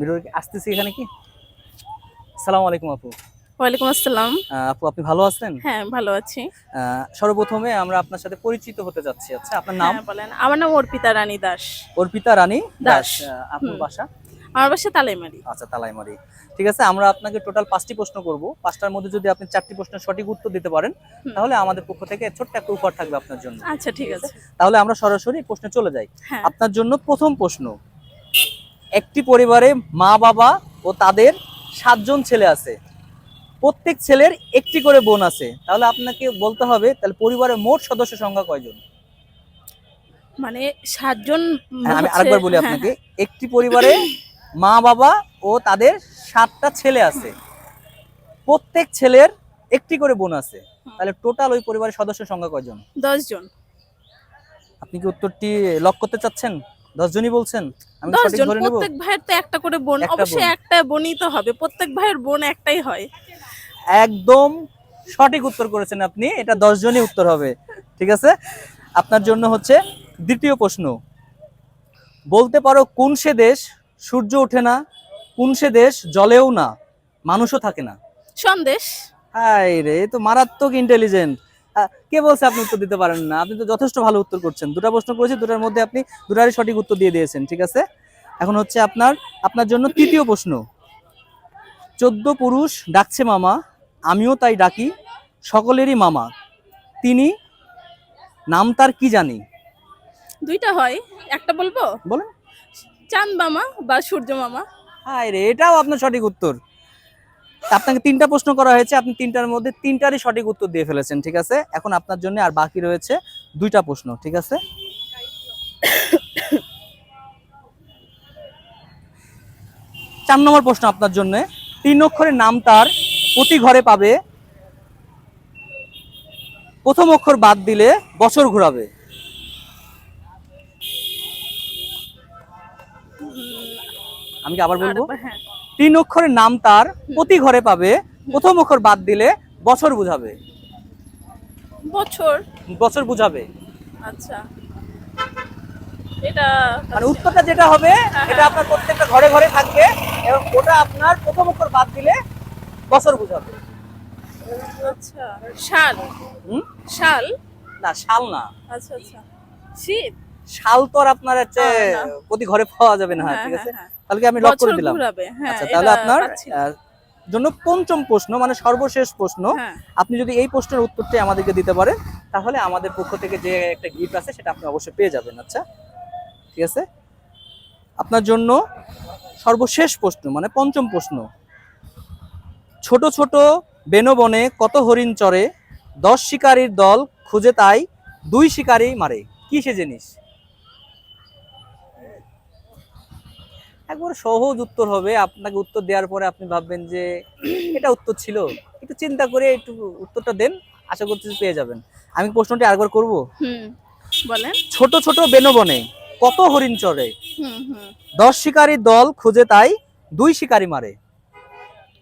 Video আসতেছি এখানে কি। আসসালামু আলাইকুম আপু। ওয়ালাইকুম আসসালাম। আপু আপনি ভালো আছেন? হ্যাঁ, ভালো আছি। সর্বপ্রথমে আমরা আপনার সাথে পরিচিত হতে যাচ্ছি। আচ্ছা, আপনার নাম? হ্যাঁ, বলেন। আমার নাম অর্পিতা রানী দাস। অর্পিতা রানী দাস। দাস। আপুর হুম। বাসা? আমার বাসা তালাইমারি। আচ্ছা, তালাইমারি। ঠিক আছে, আমরা আপনাকে টোটাল 5টি প্রশ্ন করব। 5টার মধ্যে যদি আপনি 4টি প্রশ্নের সঠিক উত্তর দিতে পারেন, হুম। তাহলে আমাদের পক্ষ থেকে ছোট্ট একটা উপহার থাকবে আপনার জন্য। আচ্ছা, ঠিক আছে। তাহলে আমরা সরাসরি প্রশ্নে চলে যাই। হ্যাঁ। আপনার জন্য প্রথম প্রশ্ন। একটি পরিবারে মা বাবা ও তাদের 7 জন ছেলে আছে। প্রত্যেক ছেলের একটি করে বোন আছে। তাহলে আপনাকে বলতে হবে তাহলে পরিবারের মোট সদস্য সংখ্যা কয়জন? মানে 7 জন হ্যাঁ, আমি হচ্ছে। আরেকবার বলি হ্যাঁ, আপনাকে। হ্যাঁ। একটি পরিবারে মা বাবা ও তাদের 7টা ছেলে আছে। প্রত্যেক ছেলের একটি করে বোন আছে। তাহলে টোটাল ওই পরিবারের সদস্য সংখ্যা কয়জন? 10 জন। আপনি কি উত্তরটি লক করতে চাচ্ছেন? 10 জনই বলছেন? আমি কি 10 সঠিক জন। ধরে নেব? প্রত্যেক ভাইয়ের তো একটা করে বোন। একটা বোন। অবশ্যই একটা বোনই তো হবে। প্রত্যেক ভাইয়ের বোন একটাই হয়। একদম সঠিক উত্তর করেছেন আপনি। এটা 10 জনই উত্তর হবে। ঠিক আছে? আপনার জন্য হচ্ছে দ্বিতীয় প্রশ্ন। বলতে পারো কোন সে দেশ সূর্য ওঠে না, কোন সে দেশ জলেও না, মানুষও থাকে না? সন্দেশ। হাই রে, এ তো মারাত্মক ইন্টেলিজেন্ট। কে বলছে আপনি উত্তর দিতে পারেন না? আপনি তো যথেষ্ট ভালো উত্তর করছেন। দুটা প্রশ্ন করেছি, দুটার মধ্যে আপনি দুটারই সঠিক উত্তর দিয়ে দিয়েছেন। ঠিক আছে, এখন হচ্ছে আপনার জন্য তৃতীয় প্রশ্ন। 14 পুরুষ ডাকছে মামা, আমিও তাই ডাকি, সকলেরই মামা, তিনি নাম তার কি জানি? দুইটা হয়। একটা বলবো? বলেন। চাঁদ মামা বা সূর্য মামা। হাই রে, এটাও আপনার সঠিক উত্তর। আপনাকে 3টা প্রশ্ন করা হয়েছে, আপনি 3টার মধ্যে 3টারই সঠিক উত্তর দিয়ে ফেলেছেন। ঠিক আছে, এখন আপনার জন্য আর বাকি রয়েছে 2টা প্রশ্ন। ঠিক আছে, 4 নম্বর প্রশ্ন আপনার জন্য। 3 অক্ষরের নাম তার, প্রতি ঘরে পাবে, প্রথম অক্ষর বাদ দিলে বছর ঘোরাবে। আমি কি আবার বলবো? হ্যাঁ। 3 অক্ষরের নাম তার, প্রতি ঘরে পাবে, প্রথম অক্ষর বাদ দিলে বছর বুঝাবে। বছর। বছর বুঝাবে। আচ্ছা। এটা মানে উত্তরটা যেটা হবে এটা আপনার প্রত্যেকটা ঘরে ঘরে থাকবে, এবং ওটা আপনার প্রথম অক্ষর বাদ দিলে বছর বুঝাবে। আচ্ছা। শাল। হুম? শাল। না, শাল না। আচ্ছা, আচ্ছা। শীত। শাল তো আর আপনার হচ্ছে না। প্রতি ঘরে পাওয়া যাবে না। হ্যাঁ, ঠিক আছে, হ্যাঁ, হ্যাঁ। তাহলে কি আমি লক করে বছর দিলাম? ঘুরাবে। হ্যাঁ, আচ্ছা, তাহলে এটা আপনার পাচ্ছি না। জন্য পঞ্চম প্রশ্ন, মানে সর্বশেষ প্রশ্ন। হ্যাঁ। আপনি যদি এই প্রশ্নের উত্তরটি আমাদেরকে দিতে পারেন, তাহলে আমাদের পক্ষ থেকে যে একটা গিফট আছে সেটা আপনি অবশ্যই পেয়ে যাবেন। আচ্ছা, ঠিক আছে, আপনার জন্য সর্বশেষ প্রশ্ন, মানে পঞ্চম প্রশ্ন। ছোট ছোট বেনবনে কত হরিণ চরে, 10 শিকারীর দল খুঁজে তাই 2 শিকারী মারে, কি সে জিনিস? একবার সহজ উত্তর হবে। আপনাকে উত্তর দেওয়ার পরে আপনি ভাববেন যে এটা উত্তর ছিল। একটু চিন্তা করে একটু উত্তরটা দেন, আশা করছি পেয়ে যাবেন। আমি প্রশ্নটি আরেকবার করব। বলেন। ছোট ছোট বেনবনে কত হরিণ চরে, হুম, হুম। 10 শিকারীর দল খুঁজে তাই 2 শিকারী মারে।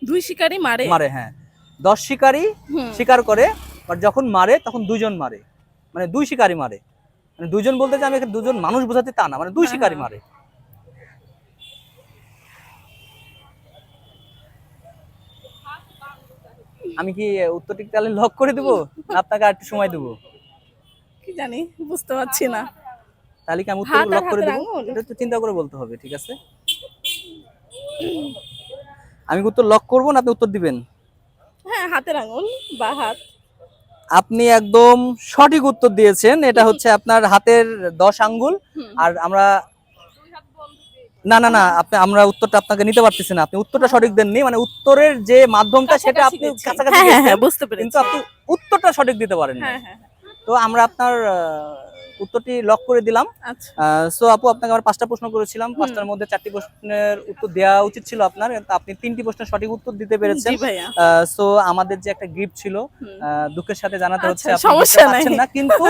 2 শিকারী মারে? মারে, হ্যাঁ। 10 শিকারী হুম। শিকার করে, বাট যখন মারে তখন 2 জন মারে, মানে 2 শিকারী মারে। মানে 2 জন বলতে যে আমি এখানে 2 জন মানুষ বোঝাতে তা না, মানে 2 হ্যাঁ, শিকারী হ্যাঁ। মারে। আমি কি উত্তরটি তাহলে লক করে দেবো, না আপনাকে আর একটু সময় দেবো? কি জানি, বুঝতে পারছি না। তাহলে কি আমি উত্তর হাত আর লক করে হাতের দেবো? আঙুল? এটা একটু চিন্তা করে বলতে হবে। ঠিক আছে, আমি উত্তর লক করবো না আপনি উত্তর দিবেন? হ্যাঁ, হাতের আঙুল বা হাত। আপনি একদম সঠিক উত্তর দিয়েছেন। এটা হচ্ছে আপনার হাতের 10 আঙ্গুল। আর আমরা না না না, আমরা উত্তরটা আপনাকে নিতে পারতেছি না। আপনি উত্তরটা সঠিক দেননি, মানে উত্তরের যে মাধ্যমটা সেটা কাছাকাছি আপনি গেছি। কাছাকাছি হ্যাঁ, হ্যাঁ, গেছেন, হ্যাঁ, বুঝতে পেরেছি। কিন্তু আপনি উত্তরটা সঠিক দিতে পারেন না। হ্যাঁ, হ্যাঁ, হ্যাঁ। তো আমরা আপনার উত্তরটি লক করে দিলাম। আচ্ছা। সো আপু, আপনাকে আমরা 5টা প্রশ্ন করেছিলাম। 5টার মধ্যে 4টি প্রশ্নের উত্তর দেওয়া উচিত ছিল আপনার, কিন্তু আপনি 3টি প্রশ্নের সঠিক উত্তর দিতে পেরেছেন। জি ভাইয়া। সো আমাদের যে একটা গিফট ছিল, দুঃখের সাথে জানাতে হচ্ছে আচ্ছা, আপনি সমস্যা দিতে পারছেন নাই। না, কিন্তু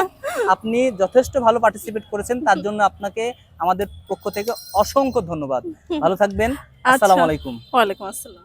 আপনি যথেষ্ট ভালো পার্টিসিপেট করেছেন, তার জন্য আপনাকে আমাদের পক্ষ থেকে অসংখ্য ধন্যবাদ। ভালো থাকবেন। আচ্ছা। আসসালামু আলাইকুম। ওয়ালাইকুম আসসালাম।